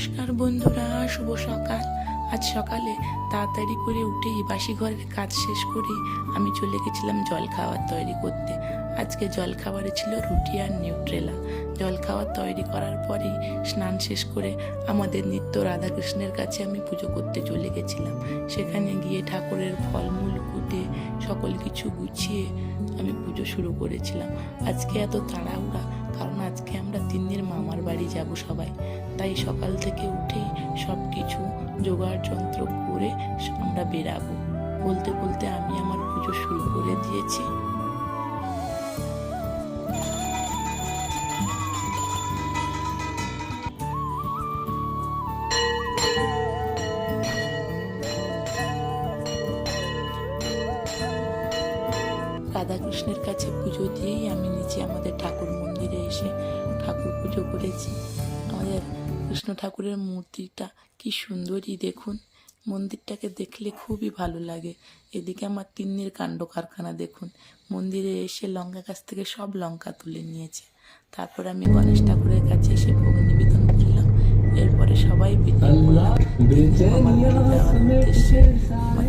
নমস্কার বন্ধুরা, শুভ সকাল। আজ সকালে তাড়াতাড়ি করে উঠেই বাসি ঘরের কাজ শেষ করে আমি চলে গেছিলাম জলখাবার তৈরি করতে। আজকে জলখাবারে ছিল রুটি আর নিউট্রেলা। জলখাবার তৈরি করার পরেই স্নান শেষ করে আমাদের নিত্য রাধাকৃষ্ণের কাছে আমি পুজো করতে চলে গেছিলাম। সেখানে গিয়ে ঠাকুরের ফলমূল কুটে সকল কিছু গুছিয়ে আমি পুজো শুরু করেছিলাম। আজকে এত তাড়াহুড়া কারণ আজকে আমরা 3 দিন মামার বাড়ি যাব সবাই, তাই সকাল থেকে উঠেই সব কিছু জোগাড় যন্ত্র করে আমরা বেরাবো। বলতে বলতে আমি আমার পুজো শুরু করে দিয়েছি। রাধাকৃষ্ণের কাছে পুজো দিয়েই আমি নিচে আমাদের ঠাকুর মন্দিরে এসে ঠাকুর পুজো করেছি। আমাদের কৃষ্ণ ঠাকুরের মূর্তিটা কি সুন্দরই দেখুন, মন্দিরটাকে দেখলে খুবই ভালো লাগে। এদিকে আমার তিন্নির কাণ্ড কারখানা দেখুন, মন্দিরে এসে লঙ্কা গাছ থেকে সব লঙ্কা তুলে নিয়েছে। তারপর আমি গণেশ ঠাকুরের কাছে এসে ভোগ নিবেদন করলাম। এরপরে সবাই বেরিয়ে পড়লাম মামার বাড়ি যাওয়ার উদ্দেশ্যে। আমার